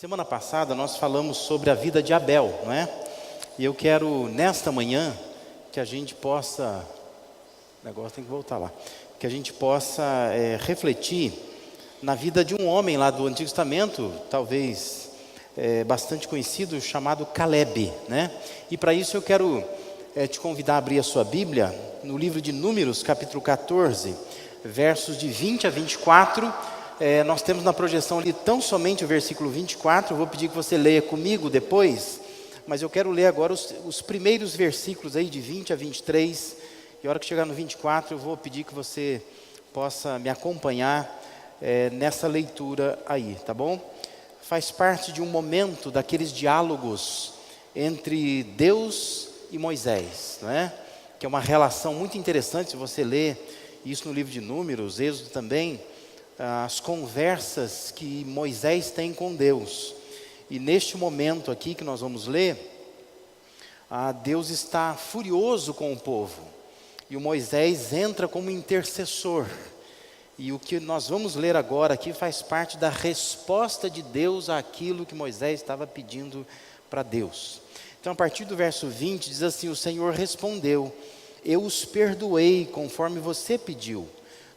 Semana passada nós falamos sobre a vida de Abel, não é? E eu quero, nesta manhã, que a gente possa... O negócio tem que voltar lá. Que a gente possa refletir na vida de um homem lá do Antigo Testamento, talvez bastante conhecido, chamado Caleb, né? E para isso eu quero te convidar a abrir a sua Bíblia no livro de Números, capítulo 14, versos de 20 a 24. Nós temos na projeção ali tão somente o versículo 24, eu vou pedir que você leia comigo depois, mas eu quero ler agora os primeiros versículos aí de 20 a 23, e a hora que chegar no 24 eu vou pedir que você possa me acompanhar nessa leitura aí, tá bom? Faz parte de um momento daqueles diálogos entre Deus e Moisés, não é? Que é uma relação muito interessante, se você ler isso no livro de Números, Êxodo também, as conversas que Moisés tem com Deus. E neste momento aqui que nós vamos ler, Deus está furioso com o povo. E o Moisés entra como intercessor. E o que nós vamos ler agora aqui faz parte da resposta de Deus àquilo que Moisés estava pedindo para Deus. Então, a partir do verso 20, diz assim: o Senhor respondeu: eu os perdoei conforme você pediu.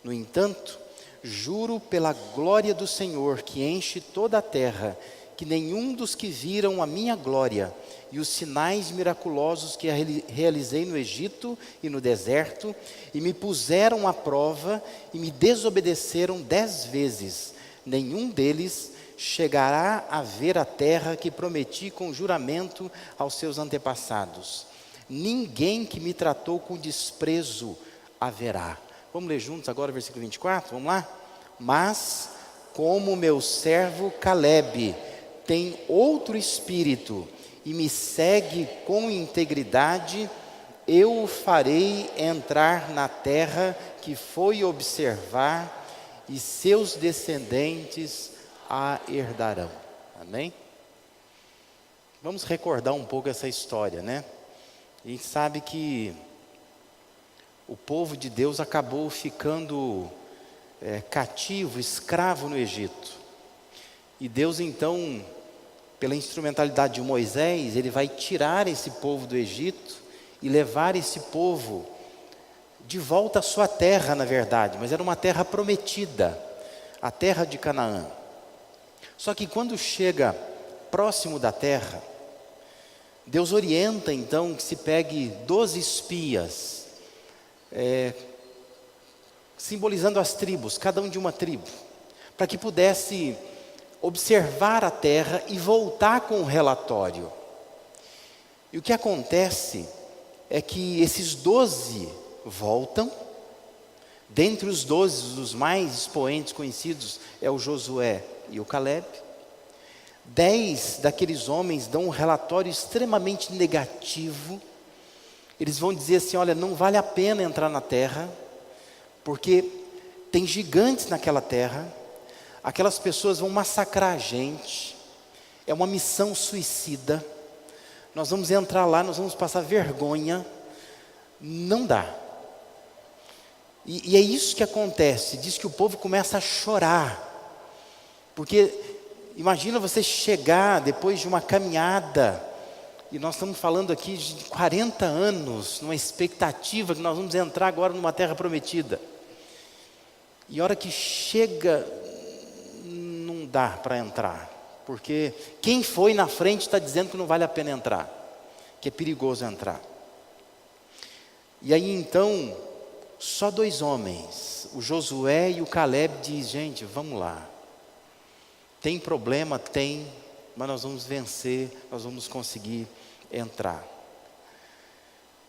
No entanto, juro pela glória do Senhor, que enche toda a terra, que nenhum dos que viram a minha glória e os sinais miraculosos que realizei no Egito e no deserto, e me puseram à prova e me desobedeceram 10 vezes, nenhum deles chegará a ver a terra que prometi com juramento aos seus antepassados. Ninguém que me tratou com desprezo haverá. Vamos ler juntos agora o versículo 24, vamos lá? Mas, como meu servo Caleb tem outro espírito e me segue com integridade, eu o farei entrar na terra que foi observar, e seus descendentes a herdarão. Amém? Vamos recordar um pouco essa história, né? A gente sabe que o povo de Deus acabou ficando cativo, escravo no Egito. E Deus então, pela instrumentalidade de Moisés, ele vai tirar esse povo do Egito e levar esse povo de volta à sua terra, na verdade, mas era uma terra prometida, a terra de Canaã. Só que quando chega próximo da terra, Deus orienta então que se pegue 12 espias, simbolizando as tribos, cada um de uma tribo, para que pudesse observar a terra e voltar com o relatório. E o que acontece é que esses 12 voltam. Dentre os 12, os mais expoentes conhecidos é o Josué e o Caleb. 10 daqueles homens dão um relatório extremamente negativo. Eles vão dizer assim: olha, não vale a pena entrar na terra, porque tem gigantes naquela terra, aquelas pessoas vão massacrar a gente, é uma missão suicida, nós vamos entrar lá, nós vamos passar vergonha, não dá. E é isso que acontece, diz que o povo começa a chorar, porque imagina você chegar depois de uma caminhada, e nós estamos falando aqui de 40 anos, numa expectativa que nós vamos entrar agora numa terra prometida. E a hora que chega, não dá para entrar, porque quem foi na frente está dizendo que não vale a pena entrar, que é perigoso entrar. E aí então, só 2 homens, o Josué e o Caleb, diz: gente, vamos lá. Tem problema? Tem, mas nós vamos vencer, nós vamos conseguir entrar.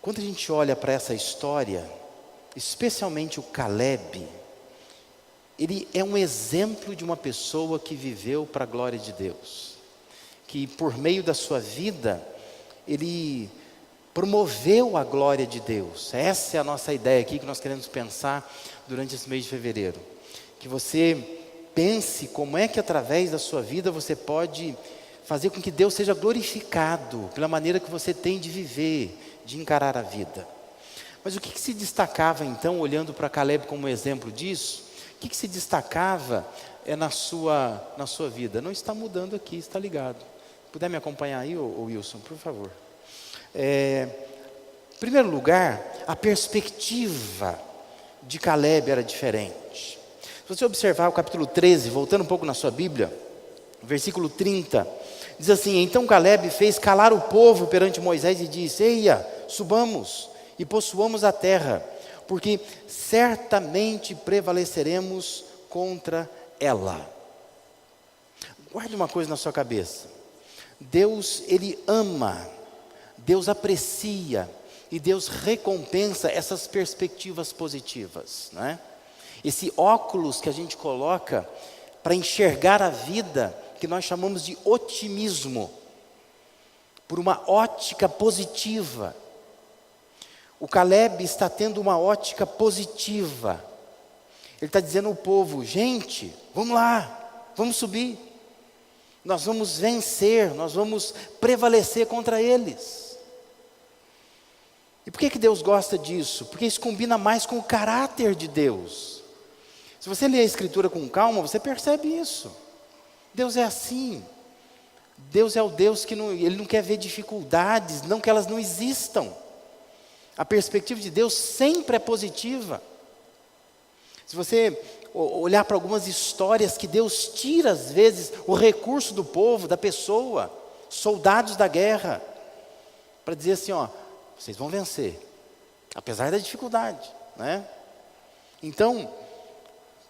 Quando a gente olha para essa história, especialmente o Caleb, ele é um exemplo de uma pessoa que viveu para a glória de Deus, que por meio da sua vida, ele promoveu a glória de Deus. Essa é a nossa ideia aqui, que nós queremos pensar durante esse mês de fevereiro. Que você pense como é que através da sua vida você pode fazer com que Deus seja glorificado pela maneira que você tem de viver, de encarar a vida. Mas o que se destacava então, olhando para Caleb como exemplo disso? O que se destacava na sua vida. Não está mudando aqui, está ligado. Puder me acompanhar aí, ô Wilson, por favor. Em primeiro lugar, a perspectiva de Caleb era diferente. Se você observar o capítulo 13, voltando um pouco na sua Bíblia, versículo 30, diz assim: então Caleb fez calar o povo perante Moisés e disse: eia, subamos e possuamos a terra, porque certamente prevaleceremos contra ela. Guarde uma coisa na sua cabeça: Deus, Ele ama, Deus aprecia e Deus recompensa essas perspectivas positivas, não é? Esse óculos que a gente coloca para enxergar a vida, que nós chamamos de otimismo, por uma ótica positiva. O Caleb está tendo uma ótica positiva. Ele está dizendo ao povo: gente, vamos lá, vamos subir, nós vamos vencer, nós vamos prevalecer contra eles. E por que Deus gosta disso? Porque isso combina mais com o caráter de Deus. Se você ler a Escritura com calma, você percebe isso. Deus é assim. Deus é o Deus que Ele não quer ver dificuldades, não que elas não existam. A perspectiva de Deus sempre é positiva. Se você olhar para algumas histórias que Deus tira às vezes o recurso do povo, da pessoa, soldados da guerra, para dizer assim, ó, vocês vão vencer, apesar da dificuldade, né? Então,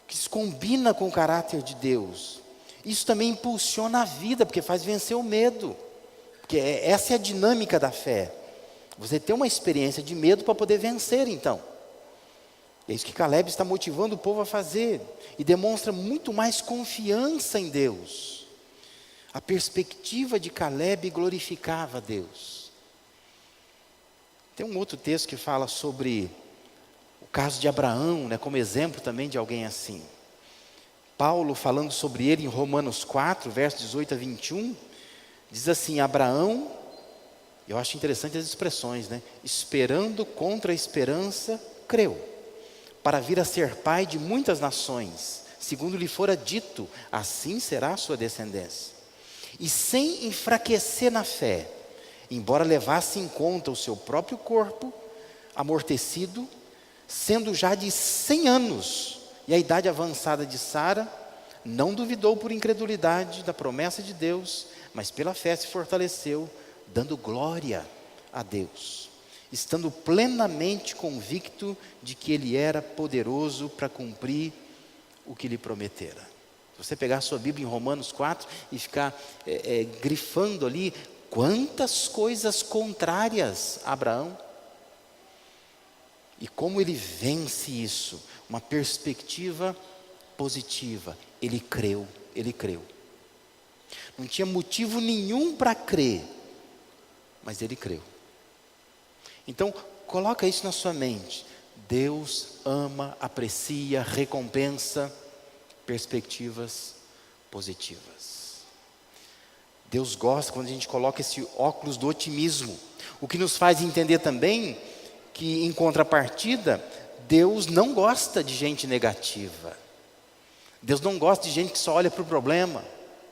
isso combina com o caráter de Deus. Isso também impulsiona a vida, porque faz vencer o medo. Porque essa é a dinâmica da fé. Você tem uma experiência de medo para poder vencer, então. É isso que Caleb está motivando o povo a fazer. E demonstra muito mais confiança em Deus. A perspectiva de Caleb glorificava a Deus. Tem um outro texto que fala sobre o caso de Abraão, né, como exemplo também de alguém assim. Paulo, falando sobre ele em Romanos 4, versos 18 a 21, diz assim: Abraão, eu acho interessante as expressões, né? Esperando contra a esperança, creu, para vir a ser pai de muitas nações, segundo lhe fora dito, assim será a sua descendência. E sem enfraquecer na fé, embora levasse em conta o seu próprio corpo, amortecido, sendo já de 100 anos, e a idade avançada de Sara, não duvidou por incredulidade da promessa de Deus, mas pela fé se fortaleceu, dando glória a Deus, estando plenamente convicto de que Ele era poderoso para cumprir o que lhe prometera. Se você pegar a sua Bíblia em Romanos 4 e ficar grifando ali, quantas coisas contrárias a Abraão, e como ele vence isso, uma perspectiva positiva. Ele creu. Não tinha motivo nenhum para crer, mas ele creu. Então, coloca isso na sua mente. Deus ama, aprecia, recompensa perspectivas positivas. Deus gosta quando a gente coloca esse óculos do otimismo, o que nos faz entender também que, em contrapartida, Deus não gosta de gente negativa. Deus não gosta de gente que só olha para o problema,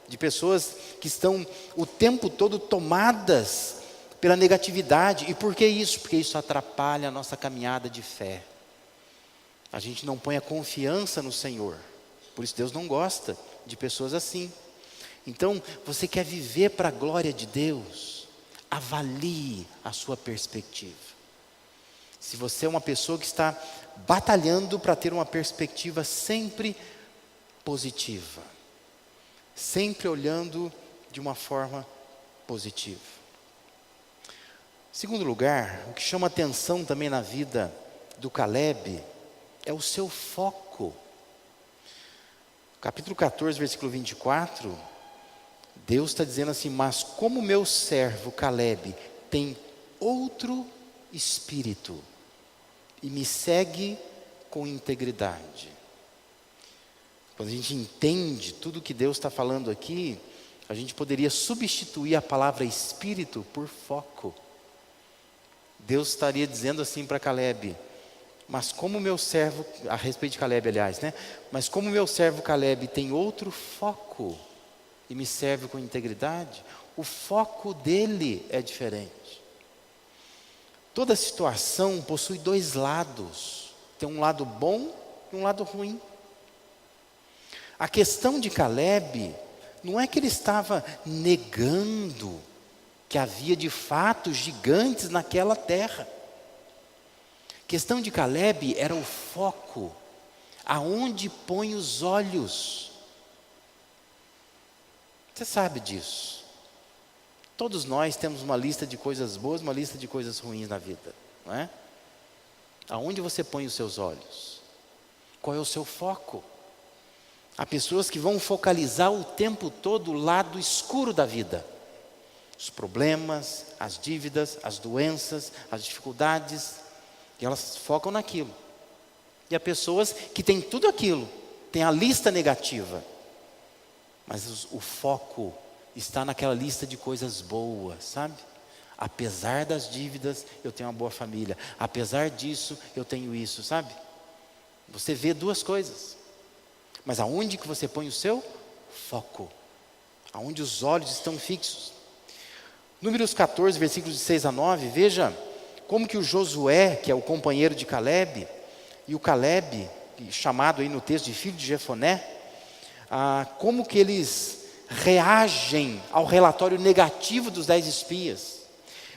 de pessoas que estão o tempo todo tomadas pela negatividade. E por que isso? Porque isso atrapalha a nossa caminhada de fé. A gente não põe a confiança no Senhor. Por isso Deus não gosta de pessoas assim. Então, você quer viver para a glória de Deus? Avalie a sua perspectiva. Se você é uma pessoa que está batalhando para ter uma perspectiva sempre positiva, sempre olhando de uma forma positiva. Em segundo lugar, o que chama atenção também na vida do Caleb é o seu foco. Capítulo 14, versículo 24, Deus está dizendo assim: mas como meu servo Caleb tem outro espírito e me segue com integridade. Quando a gente entende tudo que Deus está falando aqui, a gente poderia substituir a palavra espírito por foco. Deus estaria dizendo assim para Caleb: Mas como meu servo, a respeito de Calebe, aliás, né? Mas como meu servo Calebe tem outro foco e me serve com integridade, o foco dele é diferente. Toda situação possui dois lados. Tem um lado bom e um lado ruim. A questão de Calebe não é que ele estava negando que havia de fato gigantes naquela terra. A questão de Calebe era o foco, aonde põe os olhos. Você sabe disso. Todos nós temos uma lista de coisas boas, uma lista de coisas ruins na vida, não é? Aonde você põe os seus olhos? Qual é o seu foco? Há pessoas que vão focalizar o tempo todo o lado escuro da vida. Os problemas, as dívidas, as doenças, as dificuldades, e elas focam naquilo. E há pessoas que têm tudo aquilo, têm a lista negativa, mas o foco está naquela lista de coisas boas, sabe? Apesar das dívidas, eu tenho uma boa família. Apesar disso, eu tenho isso, sabe? Você vê duas coisas. Mas aonde que você põe o seu foco? Aonde os olhos estão fixos? Números 14, versículos de 6 a 9, veja como que o Josué, que é o companheiro de Calebe, e o Calebe, chamado aí no texto de filho de Jefoné, como que eles reagem ao relatório negativo dos 10 espias.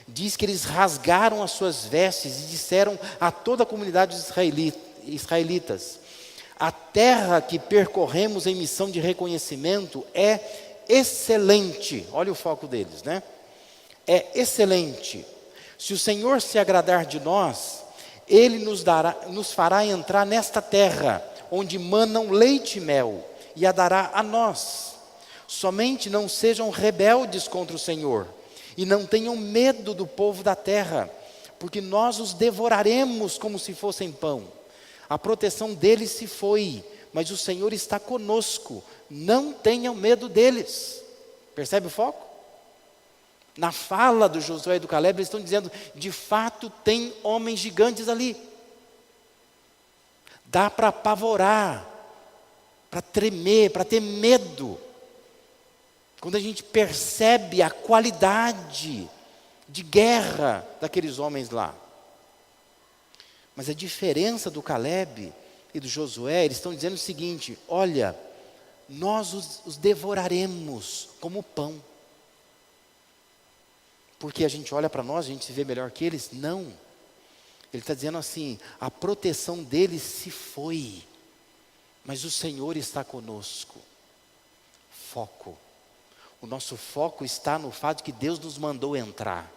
Diz que eles rasgaram as suas vestes e disseram a toda a comunidade dos israelitas: a terra que percorremos em missão de reconhecimento é excelente. Olha o foco deles, né? É excelente. Se o Senhor se agradar de nós, Ele nos fará entrar nesta terra, onde manam leite e mel, e a dará a nós. Somente não sejam rebeldes contra o Senhor, e não tenham medo do povo da terra, porque nós os devoraremos como se fossem pão. A proteção deles se foi, mas o Senhor está conosco. Não tenham medo deles. Percebe o foco? Na fala do Josué e do Calebe, eles estão dizendo: de fato tem homens gigantes ali. Dá para apavorar, para tremer, para ter medo. Quando a gente percebe a qualidade de guerra daqueles homens lá. Mas a diferença do Calebe e do Josué, eles estão dizendo o seguinte: olha, nós os devoraremos como pão. Porque a gente olha para nós, a gente se vê melhor que eles? Não. Ele está dizendo assim: a proteção deles se foi, mas o Senhor está conosco. Foco. O nosso foco está no fato de que Deus nos mandou entrar.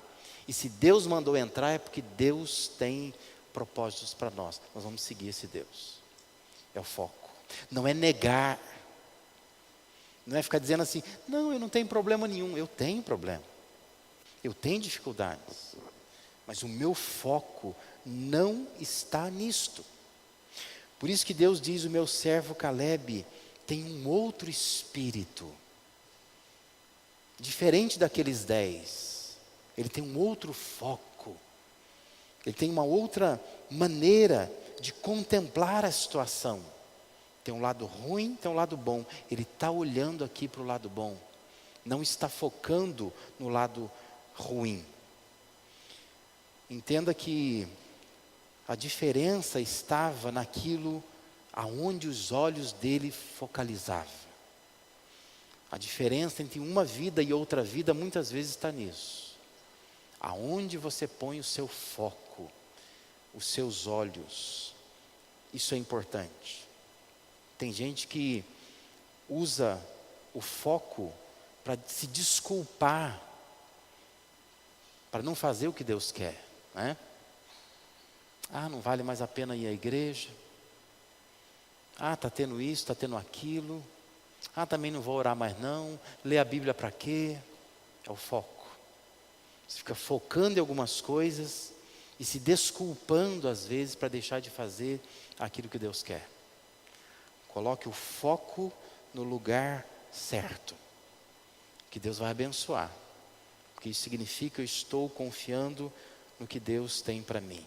E se Deus mandou entrar, é porque Deus tem propósitos para nós. Nós vamos seguir esse Deus. É o foco. Não é negar. Não é ficar dizendo assim: não, eu não tenho problema nenhum. Eu tenho problema. Eu tenho dificuldades. Mas o meu foco não está nisto. Por isso que Deus diz: o meu servo Calebe tem um outro espírito. Diferente daqueles 10. Ele tem um outro foco. Ele tem uma outra maneira de contemplar a situação. Tem um lado ruim, tem um lado bom. Ele está olhando aqui para o lado bom. Não está focando no lado ruim. Entenda que a diferença estava naquilo aonde os olhos dele focalizavam. A diferença entre uma vida e outra vida muitas vezes está nisso. Aonde você põe o seu foco, os seus olhos. Isso é importante. Tem gente que usa o foco para se desculpar, para não fazer o que Deus quer, né? Não vale mais a pena ir à igreja. Está tendo isso, está tendo aquilo. Também não vou orar mais não. Ler a Bíblia para quê? É o foco. Você fica focando em algumas coisas e se desculpando às vezes para deixar de fazer aquilo que Deus quer. Coloque o foco no lugar certo, que Deus vai abençoar. Porque isso significa que eu estou confiando no que Deus tem para mim.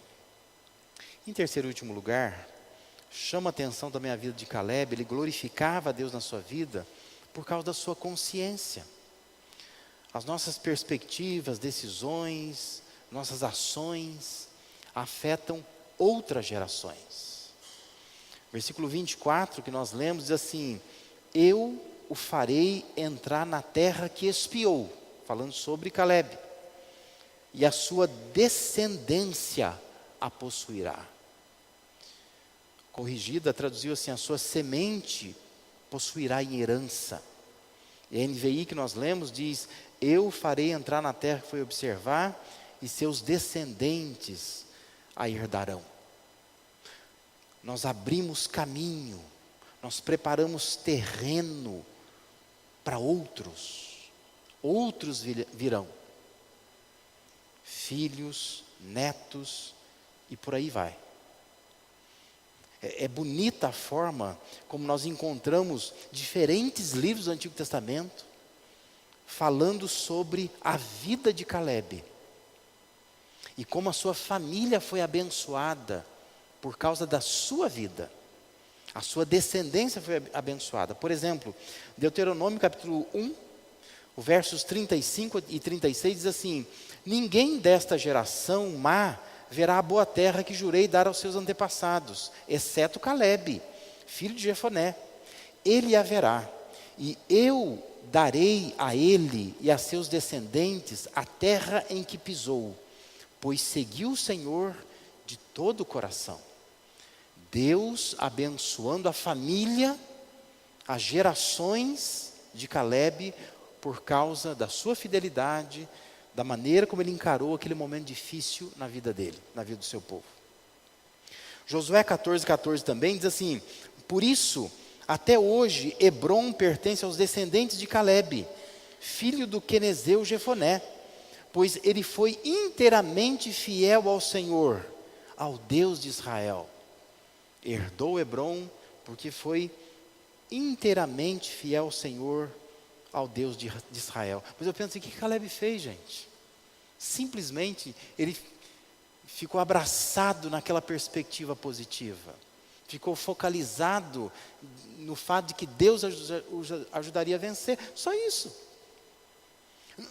Em terceiro e último lugar, chama a atenção também a vida de Caleb. Ele glorificava a Deus na sua vida por causa da sua consciência. As nossas perspectivas, decisões, nossas ações afetam outras gerações. Versículo 24 que nós lemos diz assim: eu o farei entrar na terra que espiou, falando sobre Caleb, e a sua descendência a possuirá. Corrigida, traduziu assim: a sua semente possuirá em herança. E a NVI que nós lemos diz: eu farei entrar na terra que foi observar, e seus descendentes a herdarão. Nós abrimos caminho, nós preparamos terreno para outros virão. Filhos, netos e por aí vai. É bonita a forma como nós encontramos diferentes livros do Antigo Testamento falando sobre a vida de Caleb e como a sua família foi abençoada por causa da sua vida. A sua descendência foi abençoada. Por exemplo, Deuteronômio capítulo 1, o versos 35 e 36 diz assim: ninguém desta geração má verá a boa terra que jurei dar aos seus antepassados, exceto Caleb, filho de Jefoné. Ele a verá, e eu darei a ele e a seus descendentes a terra em que pisou, pois seguiu o Senhor de todo o coração. Deus abençoando a família, as gerações de Caleb, por causa da sua fidelidade, da maneira como ele encarou aquele momento difícil na vida dele, na vida do seu povo. Josué 14:14 também diz assim: por isso, até hoje, Hebrom pertence aos descendentes de Caleb, filho do quenezeu Jefoné, pois ele foi inteiramente fiel ao Senhor, ao Deus de Israel. Herdou Hebrom porque foi inteiramente fiel ao Senhor, ao Deus de Israel. Mas eu penso assim: o que Caleb fez, gente? Simplesmente ele ficou abraçado naquela perspectiva positiva, ficou focalizado no fato de que Deus o ajudaria a vencer. Só isso.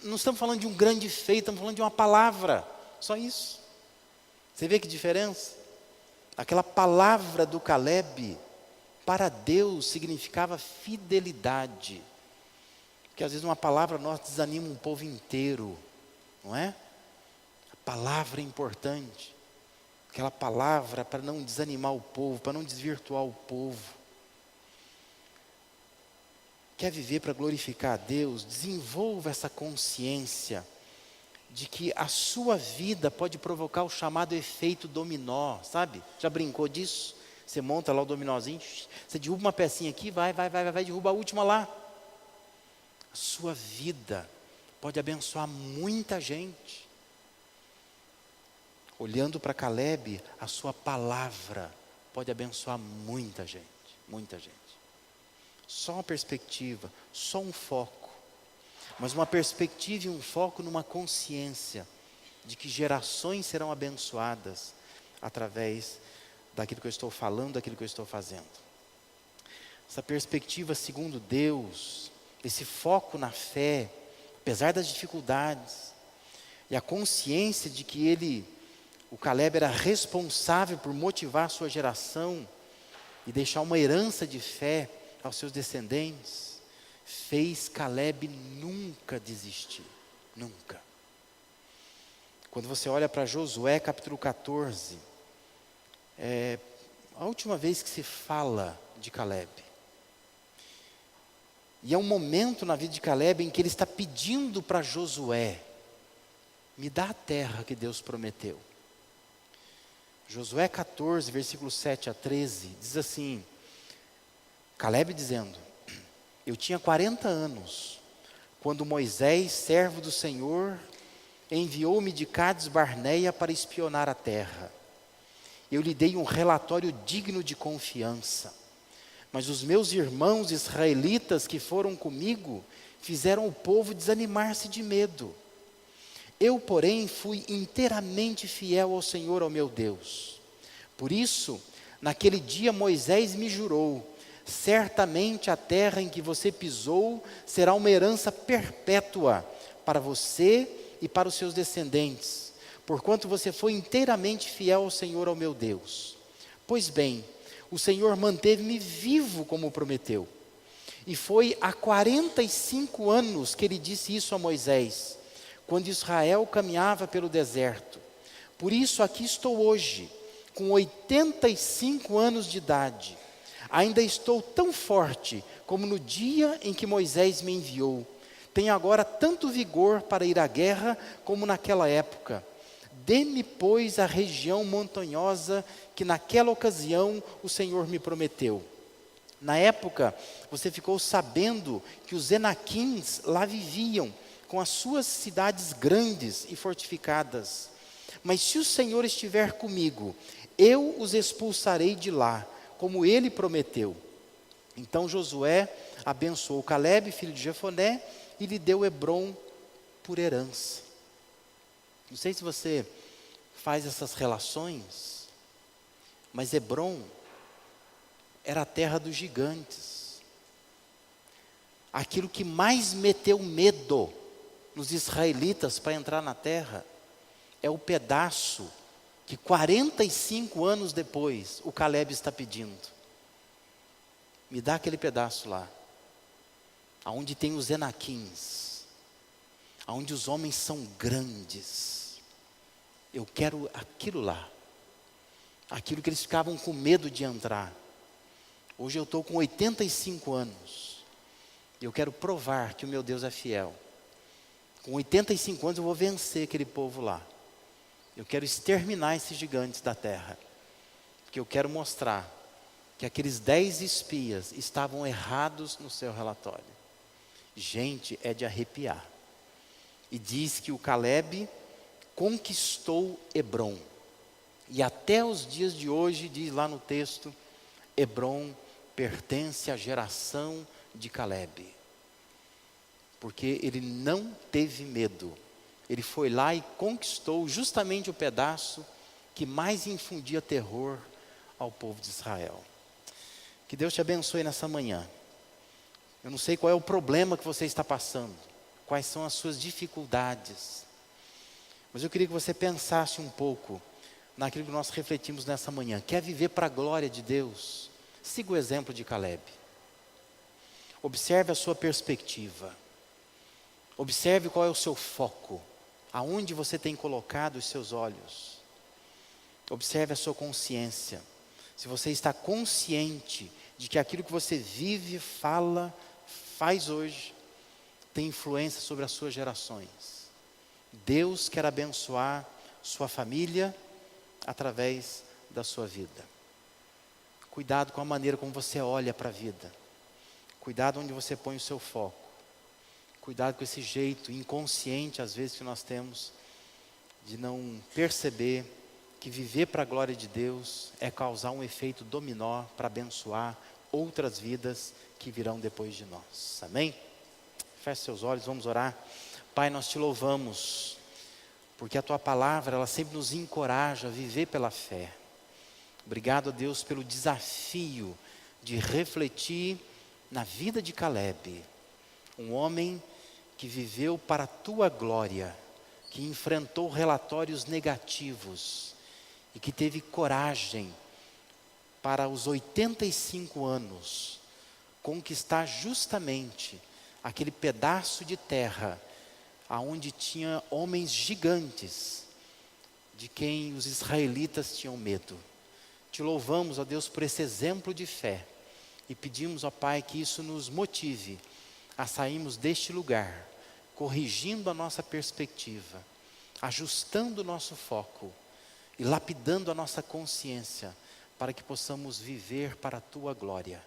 Não estamos falando de um grande feito, estamos falando de uma palavra. Só isso. Você vê que diferença? Aquela palavra do Caleb para Deus significava fidelidade. Porque às vezes uma palavra nossa desanima um povo inteiro, não é? A palavra é importante. Aquela palavra para não desanimar o povo, para não desvirtuar o povo. Quer viver para glorificar a Deus? Desenvolva essa consciência de que a sua vida pode provocar o chamado efeito dominó, sabe? Já brincou disso? Você monta lá o dominózinho, você derruba uma pecinha aqui, vai, derruba a última lá. A sua vida pode abençoar muita gente. Olhando para Caleb, a sua palavra pode abençoar muita gente, muita gente. Só uma perspectiva, só um foco. Mas uma perspectiva e um foco numa consciência de que gerações serão abençoadas através daquilo que eu estou falando, daquilo que eu estou fazendo. Essa perspectiva segundo Deus, esse foco na fé, apesar das dificuldades, e a consciência de que o Caleb era responsável por motivar a sua geração e deixar uma herança de fé aos seus descendentes, fez Caleb nunca desistir, nunca. Quando você olha para Josué capítulo 14, é a última vez que se fala de Caleb. E é um momento na vida de Caleb em que ele está pedindo para Josué: me dá a terra que Deus prometeu. Josué 14, versículos 7 a 13, diz assim, Caleb dizendo: eu tinha 40 anos, quando Moisés, servo do Senhor, enviou-me de Cades Barneia para espionar a terra. Eu lhe dei um relatório digno de confiança, mas os meus irmãos israelitas que foram comigo fizeram o povo desanimar-se de medo. Eu, porém, fui inteiramente fiel ao Senhor, ao meu Deus. Por isso, naquele dia Moisés me jurou: certamente a terra em que você pisou será uma herança perpétua para você e para os seus descendentes, porquanto você foi inteiramente fiel ao Senhor, ao meu Deus. Pois bem, o Senhor manteve-me vivo como prometeu. E foi há 45 anos que ele disse isso a Moisés, quando Israel caminhava pelo deserto. Por isso aqui estou hoje, com 85 anos de idade. Ainda estou tão forte como no dia em que Moisés me enviou. Tenho agora tanto vigor para ir à guerra como naquela época. Dê-me, pois, a região montanhosa que naquela ocasião o Senhor me prometeu. Na época, você ficou sabendo que os Enaquins lá viviam, com as suas cidades grandes e fortificadas. Mas se o Senhor estiver comigo, eu os expulsarei de lá, como ele prometeu. Então Josué abençoou Calebe, filho de Jefoné, e lhe deu Hebrom por herança. Não sei se você faz essas relações, mas Hebrom era a terra dos gigantes. Aquilo que mais meteu medo nos israelitas para entrar na terra é o pedaço que 45 anos depois o Calebe está pedindo. Me dá aquele pedaço lá, aonde tem os Enaquins, aonde os homens são grandes. Eu quero aquilo lá, aquilo que eles ficavam com medo de entrar. Hoje eu estou com 85 anos, e eu quero provar que o meu Deus é fiel. Com 85 anos eu vou vencer aquele povo lá. Eu quero exterminar esses gigantes da terra, porque eu quero mostrar que aqueles 10 espias estavam errados no seu relatório. Gente, é de arrepiar. E diz que o Calebe conquistou Hebrom. E até os dias de hoje, diz lá no texto, Hebrom pertence à geração de Calebe. Porque ele não teve medo. Ele foi lá e conquistou justamente o pedaço que mais infundia terror ao povo de Israel. Que Deus te abençoe nessa manhã. Eu não sei qual é o problema que você está passando, quais são as suas dificuldades, mas eu queria que você pensasse um pouco naquilo que nós refletimos nessa manhã. Quer viver para a glória de Deus? Siga o exemplo de Calebe. Observe a sua perspectiva. Observe qual é o seu foco. Aonde você tem colocado os seus olhos. Observe a sua consciência. Se você está consciente de que aquilo que você vive, fala, faz hoje, tem influência sobre as suas gerações. Deus quer abençoar sua família através da sua vida. Cuidado com a maneira como você olha para a vida. Cuidado onde você põe o seu foco. Cuidado com esse jeito inconsciente, às vezes, que nós temos, de não perceber que viver para a glória de Deus é causar um efeito dominó para abençoar outras vidas que virão depois de nós. Amém? Feche seus olhos, vamos orar. Pai, nós te louvamos, porque a tua palavra, ela sempre nos encoraja a viver pela fé. Obrigado a Deus pelo desafio de refletir na vida de Calebe, um homem que viveu para a tua glória, que enfrentou relatórios negativos e que teve coragem para os 85 anos conquistar justamente aquele pedaço de terra aonde tinha homens gigantes de quem os israelitas tinham medo. Te louvamos, ó Deus, por esse exemplo de fé e pedimos, ó Pai, que isso nos motive a sairmos deste lugar, corrigindo a nossa perspectiva, ajustando o nosso foco e lapidando a nossa consciência, para que possamos viver para a tua glória.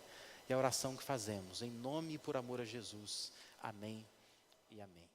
É a oração que fazemos, em nome e por amor a Jesus. Amém e amém.